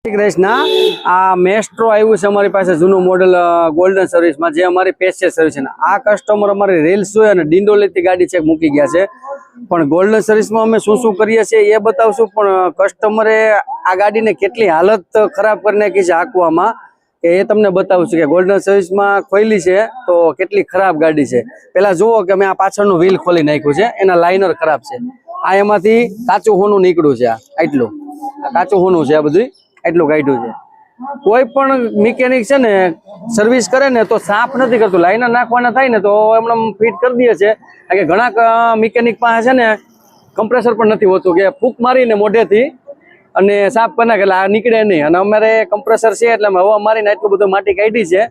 રેસના આ મેસ્ટ્રો આવ્યું છે અમારી પાસે જૂનું મોડેલ ગોલ્ડન સર્વિસમાં, જે અમારી પેશિયલ સર્વિસ છે ને આ કસ્ટમર અમારી રીલ્સ જોઈ અને ડિંડોલીથી ગાડી ચેક મૂકી ગયા છે. પણ ગોલ્ડન સર્વિસમાં અમે શું શું કરીએ છીએ એ બતાવશું, પણ કસ્ટમરે આ ગાડીને કેટલી હાલત ખરાબ કરી નાખી છે આંકવામાં એ તમને બતાવું છું કે ગોલ્ડન સર્વિસમાં ખોલી છે તો કેટલી ખરાબ ગાડી છે. પેલા જુઓ કે મેં આ પાછળનું વ્હીલ ખોલી નાખ્યું છે, એના લાઇનર ખરાબ છે. આ એમાંથી કાચું હોનું નીકળ્યું છે, આટલું કાચું હોનું છે, આ બધું એટલું કાઢ્યું છે. કોઈ પણ મિકેનિક છે ને સર્વિસ કરે ને તો સાફ નથી કરતું, લાઈનર નાખવાના થાય ને તો એમને ફિટ કરી દે છે. કારણ કે ઘણા મિકેનિક પાસે છે ને કમ્પ્રેસર પણ નથી હોતું કે ફૂંક મારીને મોઢેથી અને સાફ કરી નાખે એટલે આ નીકળે નહીં. અને અમારે કમ્પ્રેસર છે એટલે અમે હવા મારીને એટલું બધું માટી કાઢી છે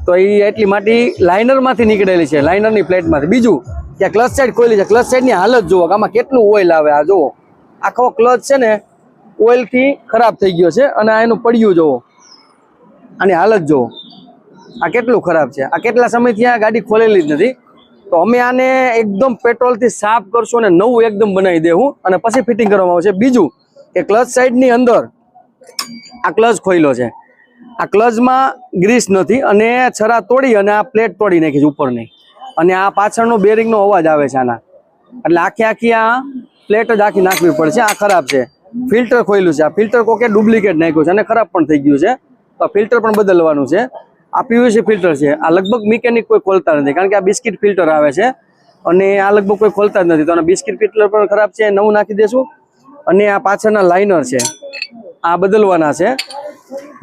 તો એ એટલી માટી લાઇનરમાંથી નીકળેલી છે, લાઇનરની પ્લેટમાંથી. બીજું કે ક્લચ સાઈડ ખોલી છે, ક્લચ સાઈડની હાલત જુઓ કે આમાં કેટલું ઓઇલ આવે. આ જુઓ આખો ક્લચ છે ને ઓઇલથી ખરાબ થઈ ગયો છે. અને આ એનું પડ્યું જુઓ, આની હાલત જુઓ, આ કેટલું ખરાબ છે. આ કેટલા સમયથી આ ગાડી ખોલેલી જ નથી. તો અમે આને એકદમ પેટ્રોલથી સાફ કરશું અને નવું એકદમ બનાવી દેવું અને પછી ફિટિંગ કરવામાં આવશે. બીજું કે ક્લચ સાઈડની અંદર આ ક્લચ ખોઈલો છે, આ ક્લચમાં ગ્રીસ નથી અને છરા તોડી અને આ પ્લેટ તોડી નાખી છે ઉપરની. અને આ પાછળનો બેરિંગનો અવાજ આવે છે આના, એટલે આખી આ પ્લેટ જ આખી નાખવી પડશે. આ ખરાબ છે. ફિલ્ટર ખોલ્યું છે, આ ફિલ્ટર કોકે ડુપ્લિકેટ નાખ્યું છે અને ખરાબ પણ થઈ ગયું છે, તો ફિલ્ટર પણ બદલવાનું છે. આ પીવીસી ફિલ્ટર છે, આ લગભગ મિકેનિક કોઈ ખોલતા નથી કારણ કે આ બિસ્કિટ ફિલ્ટર આવે છે અને આ લગભગ કોઈ ખોલતા જ નથી. તો આ બિસ્કિટ ફિલ્ટર પણ ખરાબ છે, નવું નાખી દેશું. અને આ પાછળના લાઇનર છે, આ બદલવાના છે.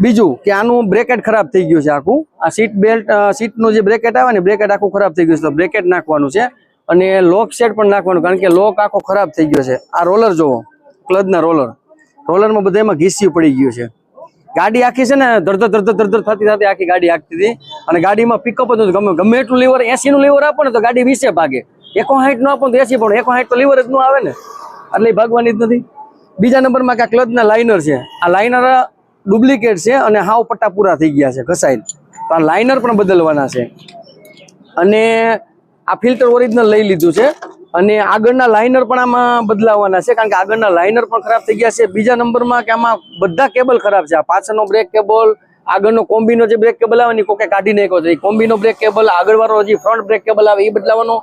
બીજું કે આનું બ્રેકેટ ખરાબ થઈ ગયું છે આખું. આ સીટ બેલ્ટ સીટનું જે બ્રેકેટ આવે ને બ્રેકેટ આખું ખરાબ થઈ ગયું છે, તો બ્રેકેટ નાખવાનું છે. અને લોક સેટ પણ નાખવાનું કારણ કે લોક આખો ખરાબ થઈ ગયો છે. આ રોલર જોવો, ક્લચના રોલરમાં બધા એમાં ઘીસ્યું પડી ગયું છે. ગાડી આખી છે ને ધડધડ થતી આખી ગાડી હાંકતી હતી અને ગાડીમાં પિકઅપ જ નતું. ગમે એટલું લીવર 80 નું લીવર આપો ને તો ગાડી 20 ભાગે, 61 નું આપો તો 80, પણ 61 તો લીવર જ ન આવે ને, એટલે ભાગવાની જ નથી. બીજા નંબરમાં કે આ ક્લચના લાઇનર છે, આ લાઇનર ડુપ્લિકેટ છે અને હાવ પટ્ટા પૂરા થઈ ગયા છે ઘસાઈ, તો આ લાઇનર પણ બદલવાના છે. અને આ ફિલ્ટર ઓરિજિનલ લઈ લીધું છે અને આગળના લાઇનર પણ આમાં બદલાવાના છે કારણ કે આગળના લાઇનર પણ ખરાબ થઈ ગયા છે. બીજા નંબરમાં કે આમાં બધા કેબલ ખરાબ છે. આ પાછળનો બ્રેક કેબલ, આગળનો કોમ્બીનો જે બ્રેક કેબલ આવે ને કોકે કાઢી નાખ્યો છે, એ કોમ્બીનો બ્રેક કેબલ, આગળવાળો જે ફ્રન્ટ બ્રેક કેબલ આવે એ બદલાવાનો,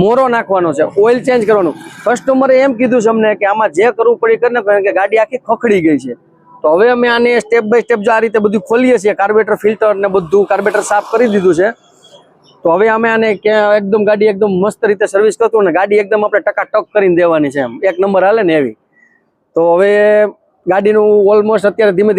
મોરો નાખવાનો છે, ઓઇલ ચેન્જ કરવાનું. કસ્ટમરે એમ કીધું છે અમને કે આમાં જે કરવું પડે કરીને કારણ કે ગાડી આખી ખખડી ગઈ છે. તો હવે અમે આને સ્ટેપ બાય સ્ટેપ જો આ રીતે બધું ખોલીએ છીએ, કાર્બેટર ફિલ્ટર ને બધું કાર્બેટર સાફ કરી દીધું છે. તો હવે અમે આને એકદમ ગાડી એકદમ મસ્ત રીતે સર્વિસ કરતું ને ગાડી એકદમ આપણે ટકાટક કરીને દેવાની છે, એમ એક નંબર હાલે ને એવી. તો હવે ગાડીનું ઓલમોસ્ટ અત્યારે ધીમે